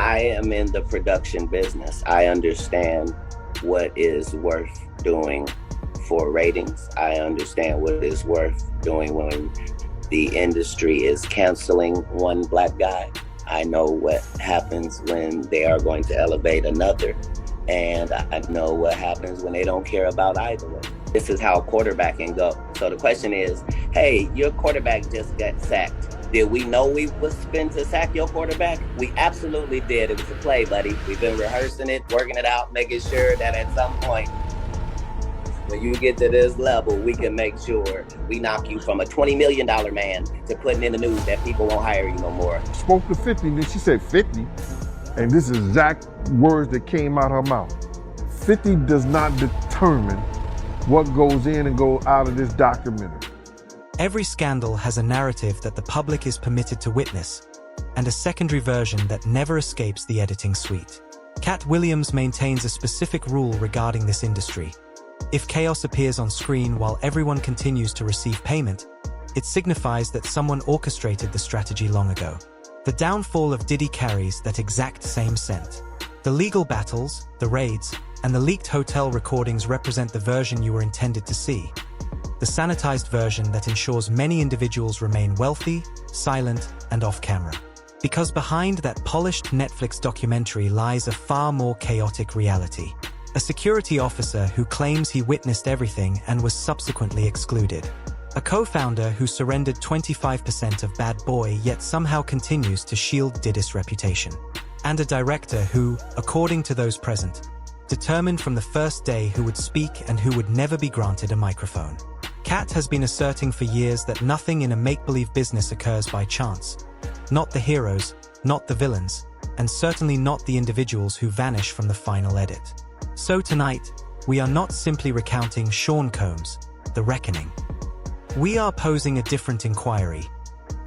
I am in the production business. I understand what is worth doing for ratings. I understand what is worth doing when the industry is canceling one black guy. I know what happens when they are going to elevate another. And I know what happens when they don't care about either one. This is how quarterbacking go. So the question is, hey, your quarterback just got sacked. Did we know we was spin to sack your quarterback? We absolutely did. It was a play, buddy. We've been rehearsing it, working it out, making sure that at some point, when you get to this level, we can make sure we knock you from a $20 million man to putting in the news that people won't hire you no more. Spoke to 50, then she said 50. And this is exact words that came out her mouth. 50 does not determine what goes in and goes out of this documentary. Every scandal has a narrative that the public is permitted to witness, and a secondary version that never escapes the editing suite. Katt Williams maintains a specific rule regarding this industry. If chaos appears on screen while everyone continues to receive payment, it signifies that someone orchestrated the strategy long ago. The downfall of Diddy carries that exact same scent. The legal battles, the raids, and the leaked hotel recordings represent the version you were intended to see. The sanitized version that ensures many individuals remain wealthy, silent, and off-camera. Because behind that polished Netflix documentary lies a far more chaotic reality. A security officer who claims he witnessed everything and was subsequently excluded. A co-founder who surrendered 25% of Bad Boy yet somehow continues to shield Diddy's reputation. And a director who, according to those present, determined from the first day who would speak and who would never be granted a microphone. Katt has been asserting for years that nothing in a make-believe business occurs by chance. Not the heroes, not the villains, and certainly not the individuals who vanish from the final edit. So tonight, we are not simply recounting Sean Combs, The Reckoning. We are posing a different inquiry.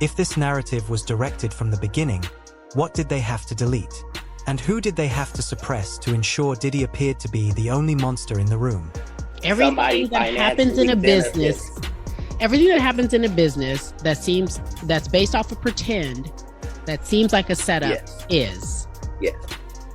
If this narrative was directed from the beginning, what did they have to delete? And who did they have to suppress to ensure Diddy appeared to be the only monster in the room? Everything that happens in a business, that's based off of pretend, that seems like a setup, is. Yes.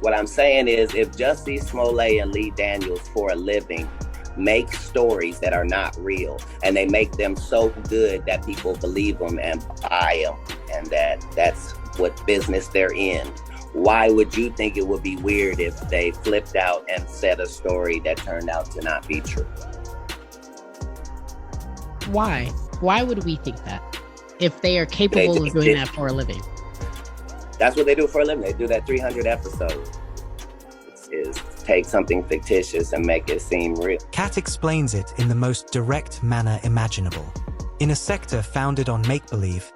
What I'm saying is, if Jussie Smollett and Lee Daniels for a living make stories that are not real, and they make them so good that people believe them and buy them, and that's what business they're in, why would you think it would be weird if they flipped out and said a story that turned out to not be true? Why? Why would we think that? If they are capable of doing that for a living. That's what they do for a living. They do that 300 episodes. Is take something fictitious and make it seem real. Katt explains it in the most direct manner imaginable. In a sector founded on make-believe,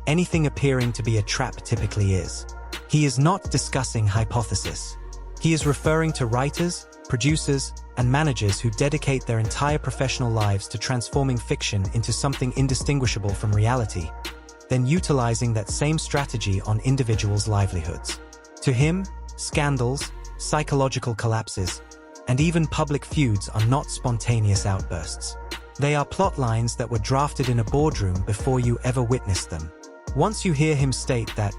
anything appearing to be a trap typically is. He is not discussing hypothesis. He is referring to writers, producers, and managers who dedicate their entire professional lives to transforming fiction into something indistinguishable from reality, then utilizing that same strategy on individuals' livelihoods. To him, scandals, psychological collapses, and even public feuds are not spontaneous outbursts. They are plot lines that were drafted in a boardroom before you ever witnessed them. Once you hear him state that,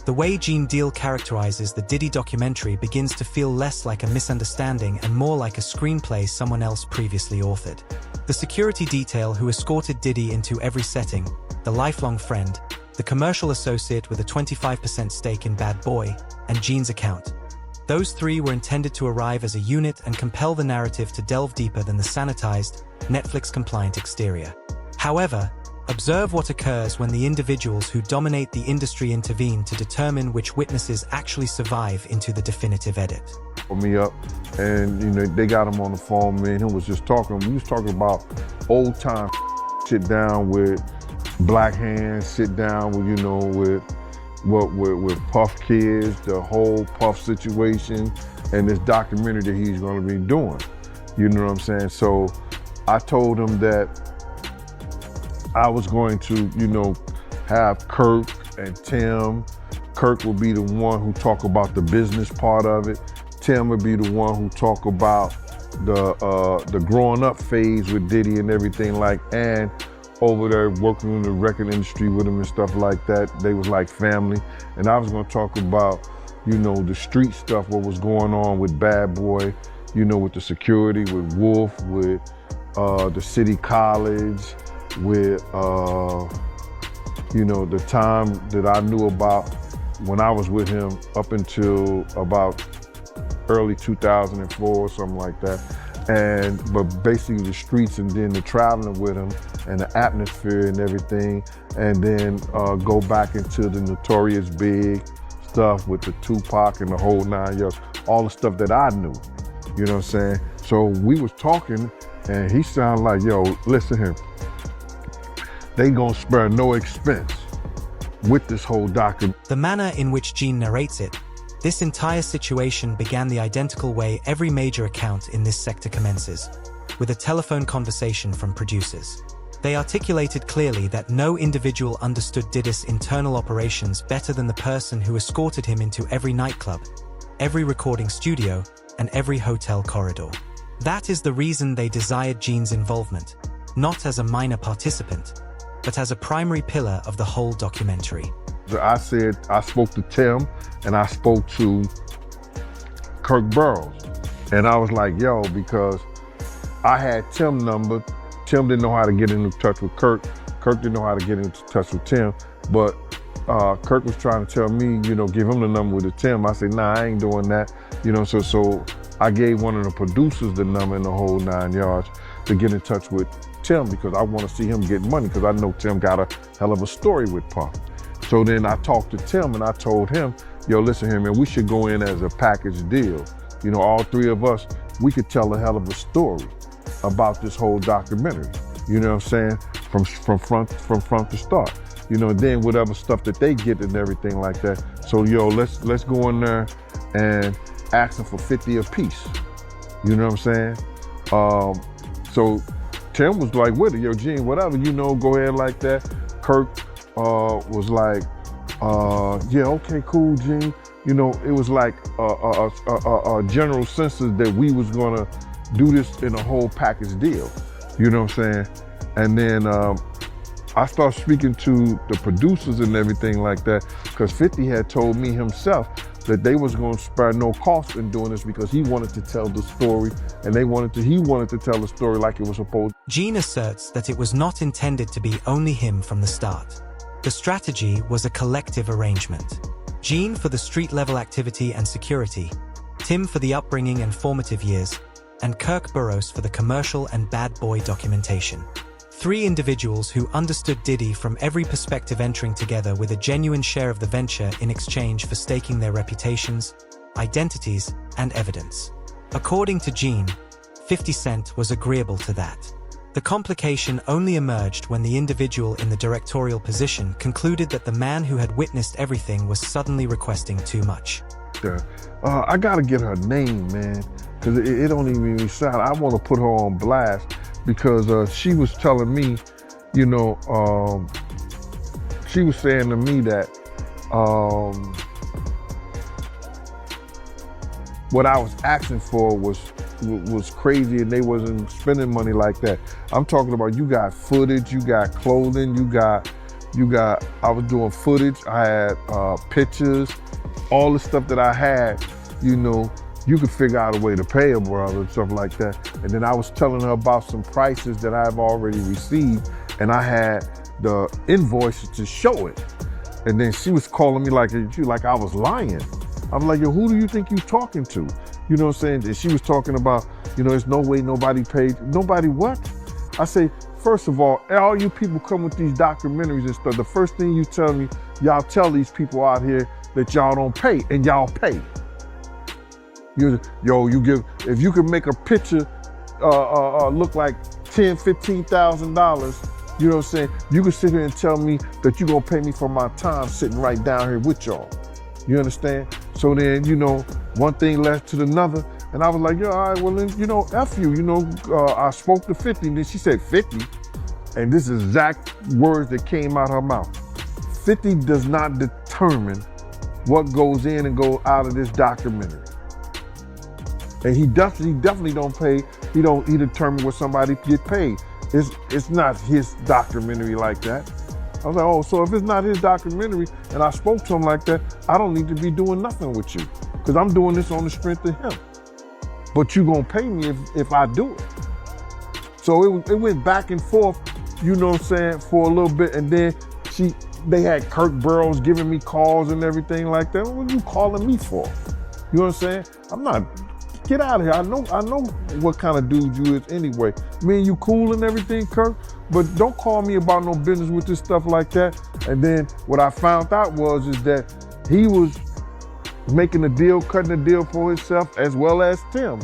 the way Gene Deal characterizes the Diddy documentary begins to feel less like a misunderstanding and more like a screenplay someone else previously authored. The security detail who escorted Diddy into every setting, the lifelong friend, the commercial associate with a 25% stake in Bad Boy, and Gene's account. Those three were intended to arrive as a unit and compel the narrative to delve deeper than the sanitized, Netflix-compliant exterior. However, observe what occurs when the individuals who dominate the industry intervene to determine which witnesses actually survive into the definitive edit. Pulled me up, and they got him on the phone. Me and him was just talking. We was talking about old time. Sit down with Black Hands. Sit down with with Puff Kids, the whole Puff situation, and this documentary that he's going to be doing. You know what I'm saying? So I told him that I was going to, have Kirk and Tim. Kirk will be the one who talk about the business part of it. Tim will be the one who talk about the growing up phase with Diddy and everything, and over there working in the record industry with him and stuff like that. They was like family. And I was gonna talk about you know, the street stuff, what was going on with Bad Boy, you know, with the security, with Wolf, with the City College, with, you know, the time that I knew about when I was with him up until about early 2004 or something like that. But basically the streets and then the traveling with him and the atmosphere and everything. And then go back into the Notorious Big stuff with the Tupac and the whole 9 yards, all the stuff that I knew, you know what I'm saying? So we was talking and he sounded like, yo, listen here, they gonna spare no expense with this whole document. The manner in which Gene narrates it, this entire situation began the identical way every major account in this sector commences, with a telephone conversation from producers. They articulated clearly that no individual understood Diddy's internal operations better than the person who escorted him into every nightclub, every recording studio, and every hotel corridor. That is the reason they desired Gene's involvement, not as a minor participant, but as a primary pillar of the whole documentary. I said, I spoke to Tim and I spoke to Kirk Burroughs. And I was like, yo, because I had Tim's number. Tim didn't know how to get into touch with Kirk. Kirk didn't know how to get into touch with Tim. But Kirk was trying to tell me, you know, give him the number with the Tim. I said, nah, I ain't doing that. You know, so I gave one of the producers the number in the whole 9 yards to get in touch with Tim because I want to see him get money because I know Tim got a hell of a story with Puff. So then I talked to Tim and I told him, yo, listen here, man, we should go in as a package deal. You know, all three of us, we could tell a hell of a story about this whole documentary. You know what I'm saying? From front to start. You know, then whatever stuff that they get and everything like that. So yo, let's go in there and ask them for 50 a piece. You know what I'm saying? So Tim was like with it, yo, Gene, whatever, you know, go ahead like that. Kirk was like, yeah, okay, cool, Gene. You know, it was like a general census that we was gonna do this in a whole package deal. You know what I'm saying? And then I started speaking to the producers and everything like that, because 50 had told me himself that they was gonna spare no cost in doing this because he wanted to tell the story and he wanted to tell the story like it was supposed. Gene asserts that it was not intended to be only him from the start. The strategy was a collective arrangement. Gene for the street-level activity and security, Tim for the upbringing and formative years, and Kirk Burroughs for the commercial and bad boy documentation. Three individuals who understood Diddy from every perspective, entering together with a genuine share of the venture in exchange for staking their reputations, identities, and evidence. According to Gene, 50 Cent was agreeable to that. The complication only emerged when the individual in the directorial position concluded that the man who had witnessed everything was suddenly requesting too much. I gotta get her name, man, because it don't even make sound. I want to put her on blast because she was telling me, you know, she was saying to me that what I was asking for was crazy and they wasn't spending money like that. I'm talking about you got footage, you got clothing, you got, I was doing footage, I had pictures, all the stuff that I had, you know, you could figure out a way to pay a brother and stuff like that. And then I was telling her about some prices that I've already received and I had the invoices to show it. And then she was calling me like I was lying. I'm like, yo, who do you think you're talking to? You know what I'm saying? And she was talking about, you know, there's no way nobody paid. Nobody what? I say, first of all you people come with these documentaries and stuff, the first thing you tell me, y'all tell these people out here that y'all don't pay, and y'all pay. You give, if you can make a picture look like $10,000, $15,000, you know what I'm saying? You can sit here and tell me that you're gonna pay me for my time sitting right down here with y'all. You understand? So then, you know, one thing led to another, and I was like, yo, all right, well then, you know, F you, you know, I spoke to 50, and then she said 50, and this is exact words that came out her mouth. 50 does not determine what goes in and goes out of this documentary. And he definitely don't pay, he determine what somebody get paid. It's not his documentary like that. I was like, oh, so if it's not his documentary and I spoke to him like that, I don't need to be doing nothing with you because I'm doing this on the strength of him. But you gonna pay me if I do it. So it went back and forth, you know what I'm saying, for a little bit, and then they had Kirk Burrows giving me calls and everything like that. What are you calling me for? You know what I'm saying? I'm not, get out of here. I know what kind of dude you is anyway. Me and you cool and everything, Kirk, but don't call me about no business with this stuff like that. And then what I found out is that he was making a deal, cutting a deal for himself as well as Tim.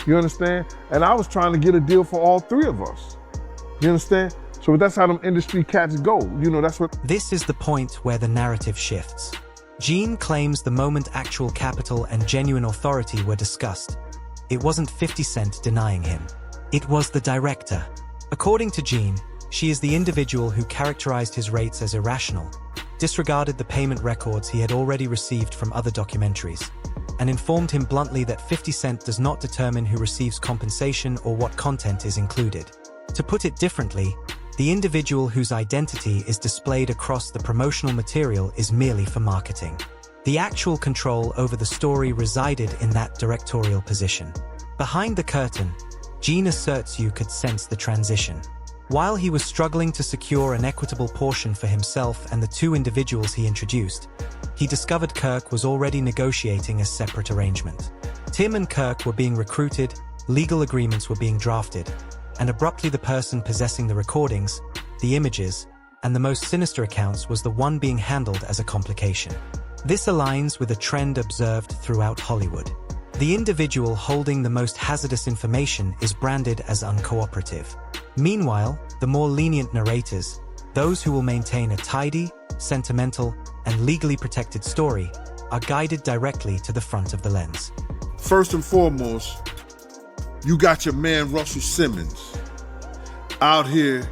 You understand? And I was trying to get a deal for all three of us. You understand? So that's how them industry cats go. You know, that's what... This is the point where the narrative shifts. Gene claims the moment actual capital and genuine authority were discussed, it wasn't 50 Cent denying him. It was the director. According to Gene, she is the individual who characterized his rates as irrational, disregarded the payment records he had already received from other documentaries, and informed him bluntly that 50 Cent does not determine who receives compensation or what content is included. To put it differently, the individual whose identity is displayed across the promotional material is merely for marketing. The actual control over the story resided in that directorial position. Behind the curtain, Gene asserts you could sense the transition. While he was struggling to secure an equitable portion for himself and the two individuals he introduced, he discovered Kirk was already negotiating a separate arrangement. Tim and Kirk were being recruited, legal agreements were being drafted, and abruptly the person possessing the recordings, the images, and the most sinister accounts was the one being handled as a complication. This aligns with a trend observed throughout Hollywood. The individual holding the most hazardous information is branded as uncooperative. Meanwhile, the more lenient narrators, those who will maintain a tidy, sentimental, and legally protected story, are guided directly to the front of the lens. First and foremost, you got your man Russell Simmons out here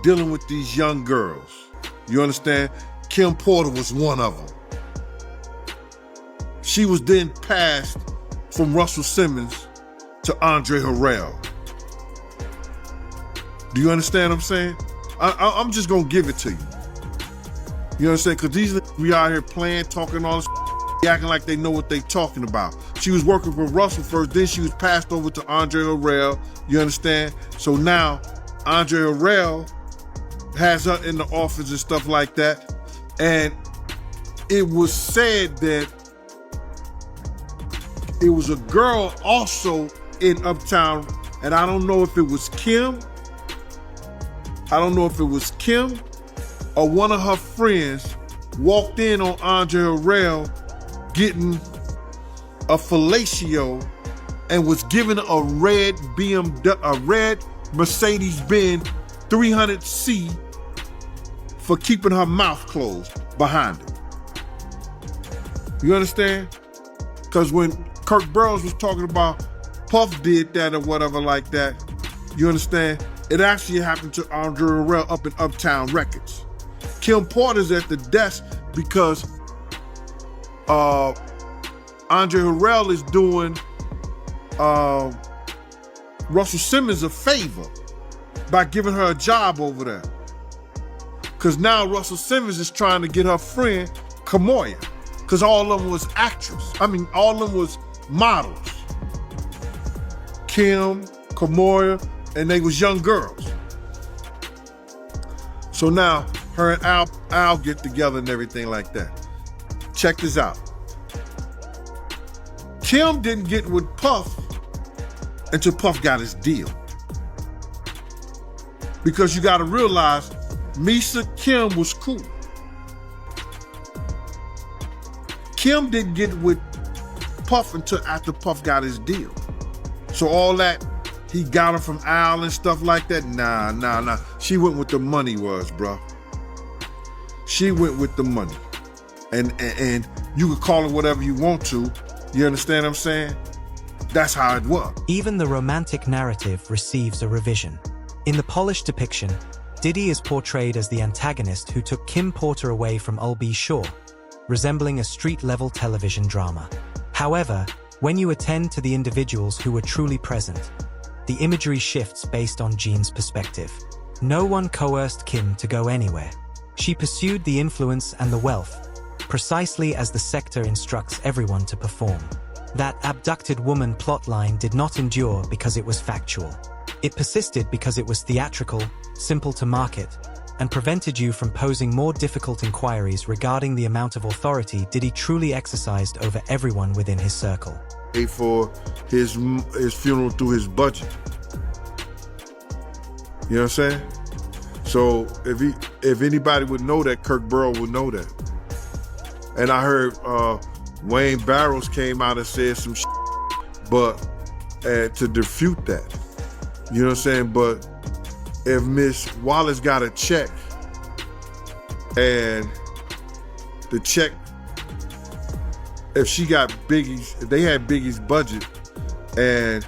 dealing with these young girls. You understand? Kim Porter was one of them. She was then passed from Russell Simmons to Andre Harrell. Do you understand what I'm saying? I'm just gonna give it to you. You understand? Because these we out here playing, talking all this, acting like they know what they talking about. She was working for Russell first, then she was passed over to Andre Harrell. You understand? So now Andre Harrell has her in the office and stuff like that. And it was said that it was a girl also in Uptown, and I don't know if it was Kim. I don't know if it was Kim or one of her friends walked in on Andre Harrell getting a fellatio and was given a red Mercedes-Benz 300C for keeping her mouth closed behind it. You understand? Because when Kirk Burrows was talking about Puff did that or whatever like that, you understand? It actually happened to Andre Harrell up in Uptown Records. Kim Porter's at the desk because Andre Harrell is doing Russell Simmons a favor by giving her a job over there. Because now Russell Simmons is trying to get her friend Kamoya, because all of them was actors. I mean, all of them was models. Kim, Kamoya, and they was young girls. So now her and Al get together and everything like that. Check this out. Kim didn't get with Puff until Puff got his deal. Because you gotta realize, Misa Kim was cool. Kim didn't get with Puff until after Puff got his deal. So all that, he got her from Al and stuff like that, nah. She went with the money was, bro. She went with the money. And you could call it whatever you want to. You understand what I'm saying? That's how it was. Even the romantic narrative receives a revision. In the polished depiction, Diddy is portrayed as the antagonist who took Kim Porter away from Ulby Shaw, resembling a street-level television drama. However, when you attend to the individuals who were truly present, the imagery shifts based on Gene's perspective. No one coerced Kim to go anywhere. She pursued the influence and the wealth, precisely as the sector instructs everyone to perform. That abducted woman plotline did not endure because it was factual. It persisted because it was theatrical, simple to market, and prevented you from posing more difficult inquiries regarding the amount of authority Diddy truly exercised over everyone within his circle. Paid for his funeral through his budget. You know what I'm saying? So if anybody would know that, Kirk Burrow would know that. And I heard Wayne Barrows came out and said some shit, but to refute that. You know what I'm saying? But if Miss Wallace got a check and the check, if she got Biggie's, if they had Biggie's budget and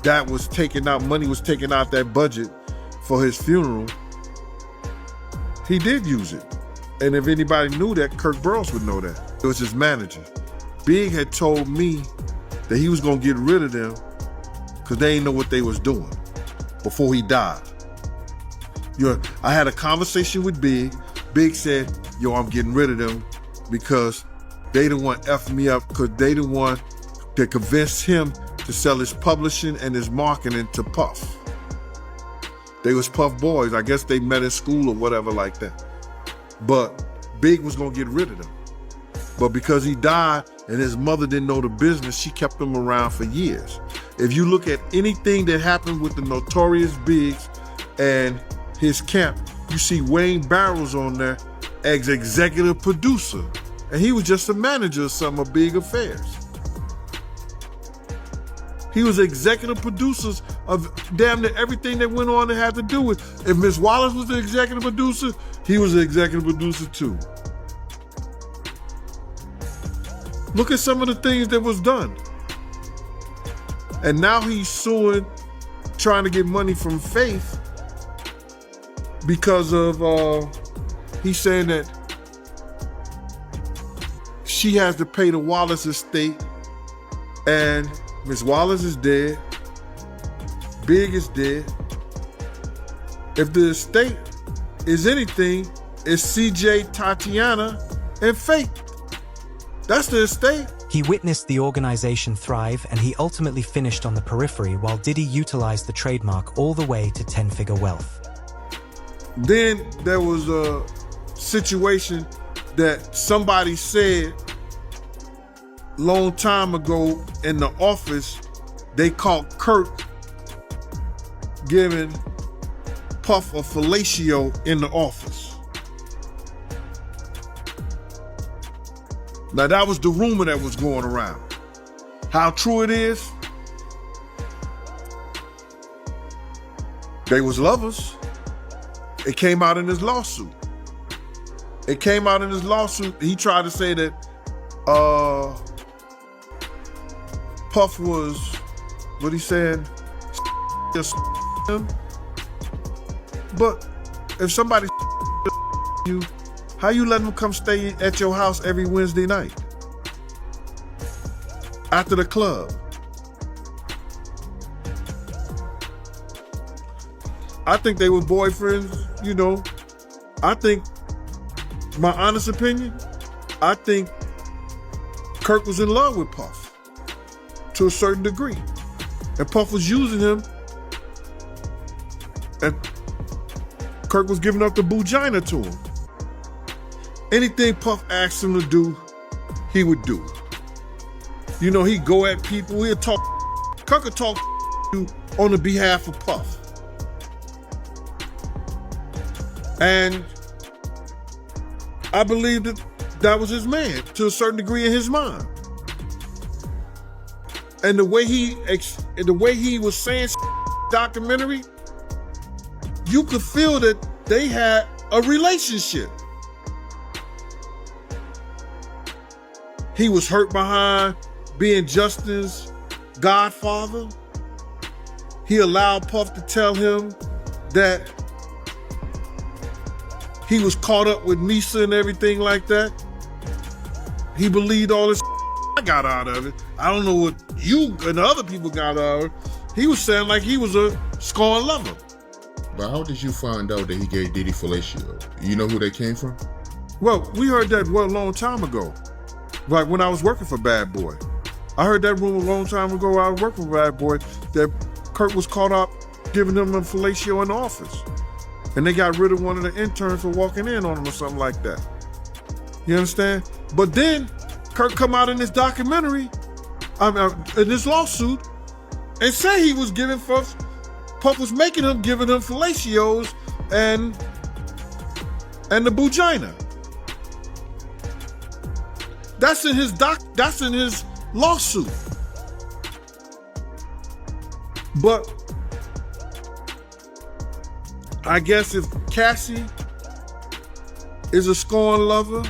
that was taken out, money was taken out that budget for his funeral, he did use it. And if anybody knew that, Kirk Burrows would know that. It was his manager. Big had told me that he was gonna get rid of them because they didn't know what they was doing before he died. I had a conversation with Big. Big said, yo, I'm getting rid of them because they the one effing me up, because they the one that convinced him to sell his publishing and his marketing to Puff. They was Puff boys. I guess they met in school or whatever like that. But Big was gonna get rid of them. But because he died and his mother didn't know the business, she kept him around for years. If you look at anything that happened with the Notorious Biggs and his camp, you see Wayne Barrows on there as executive producer. And he was just a manager of some of Big Affairs. He was executive producers of damn near everything that went on that had to do with. If Miss Wallace was the executive producer, he was the executive producer too. Look at some of the things that was done. And now he's suing, trying to get money from Faith because of, he's saying that she has to pay the Wallace estate, and Miss Wallace is dead, Big is dead. If the estate is anything, it's CJ, Tatiana, and Faith. That's the estate. He witnessed the organization thrive, and he ultimately finished on the periphery while Diddy utilized the trademark all the way to 10-figure wealth. Then there was a situation that somebody said long time ago in the office. They caught Kirk giving Puff a fellatio in the office. Now that was the rumor that was going around. How true it is? They was lovers. It came out in his lawsuit. He tried to say that Puff was, what he said, him. But if somebody you, how you letting them come stay at your house every Wednesday night? After the club? I think they were boyfriends, you know. I think, my honest opinion, I think Kirk was in love with Puff to a certain degree. And Puff was using him, and Kirk was giving up the bugina to him. Anything Puff asked him to do, he would do. You know, he'd go at people, he'd talk. Kirk would talk to you on the behalf of Puff. And I believe that that was his man to a certain degree in his mind. And the way he was saying documentary, you could feel that they had a relationship. He was hurt behind being Justin's godfather. He allowed Puff to tell him that he was caught up with Misa and everything like that. He believed all this I got out of it. I don't know what you and the other people got out of it. He was saying like he was a scorned lover. But how did you find out that he gave Diddy fellatio? You know who they came from? Well, we heard that a long time ago. Like when I was working for Bad Boy. I heard that rumor a long time ago. I was working for Bad Boy that Kurt was caught up giving him a fellatio in the office. And they got rid of one of the interns for walking in on him or something like that. You understand? But then Kurt come out in this documentary, in this lawsuit, and say he was giving Puff was making him, giving him fellatios and the bugina. That's in his lawsuit. But I guess if Cassie is a scorn lover,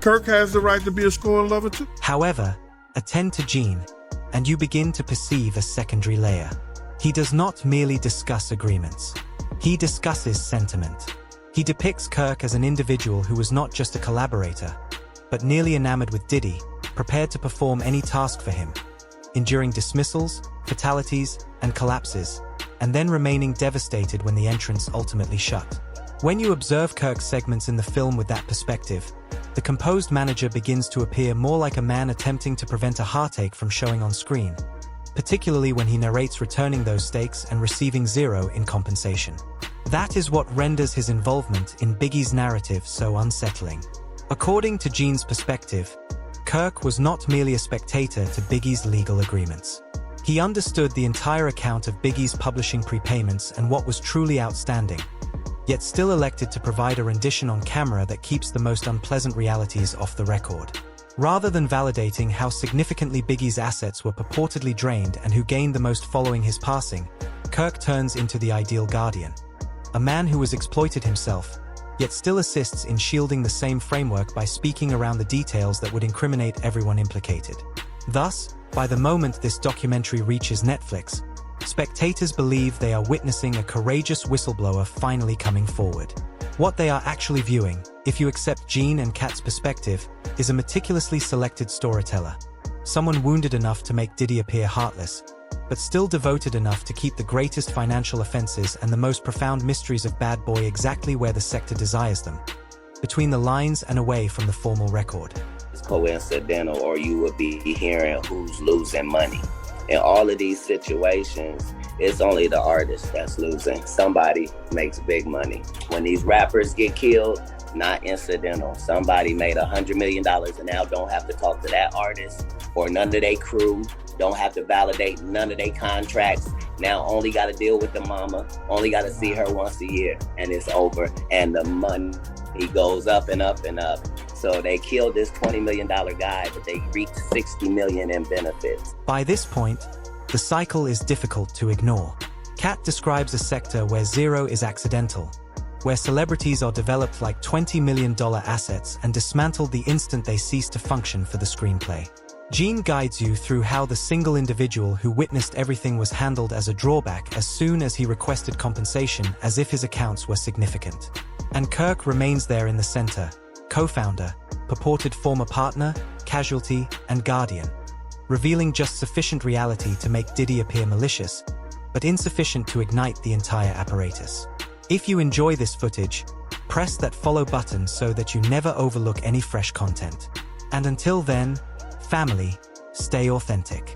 Kirk has the right to be a scorn lover too. However, attend to Gene, and you begin to perceive a secondary layer. He does not merely discuss agreements. He discusses sentiment. He depicts Kirk as an individual who was not just a collaborator, but nearly enamored with Diddy, prepared to perform any task for him, enduring dismissals, fatalities, and collapses, and then remaining devastated when the entrance ultimately shut. When you observe Kirk's segments in the film with that perspective, the composed manager begins to appear more like a man attempting to prevent a heartache from showing on screen, particularly when he narrates returning those stakes and receiving zero in compensation. That is what renders his involvement in Biggie's narrative so unsettling. According to Gene's perspective, Kirk was not merely a spectator to Biggie's legal agreements. He understood the entire account of Biggie's publishing prepayments and what was truly outstanding, yet still elected to provide a rendition on camera that keeps the most unpleasant realities off the record. Rather than validating how significantly Biggie's assets were purportedly drained and who gained the most following his passing, Kirk turns into the ideal guardian, a man who has exploited himself, yet still assists in shielding the same framework by speaking around the details that would incriminate everyone implicated. Thus, by the moment this documentary reaches Netflix, spectators believe they are witnessing a courageous whistleblower finally coming forward. What they are actually viewing, if you accept Gene and Katt's perspective, is a meticulously selected storyteller, someone wounded enough to make Diddy appear heartless, but still devoted enough to keep the greatest financial offenses and the most profound mysteries of Bad Boy exactly where the sector desires them, between the lines and away from the formal record. It's coincidental, or you would be hearing who's losing money. In all of these situations, it's only the artist that's losing. Somebody makes big money. When these rappers get killed, not incidental. Somebody made $100 million and now don't have to talk to that artist or none of their crew, don't have to validate none of their contracts. Now only got to deal with the mama, only got to see her once a year, and it's over. And the money goes up and up and up. So they killed this $20 million guy, but they reaped $60 million in benefits. By this point, the cycle is difficult to ignore. Katt describes a sector where zero is accidental, where celebrities are developed like $20 million assets and dismantled the instant they cease to function for the screenplay. Gene guides you through how the single individual who witnessed everything was handled as a drawback as soon as he requested compensation, as if his accounts were significant. And Kirk remains there in the center, co-founder, purported former partner, casualty, and guardian, revealing just sufficient reality to make Diddy appear malicious, but insufficient to ignite the entire apparatus. If you enjoy this footage, press that follow button so that you never overlook any fresh content. And until then, family, stay authentic.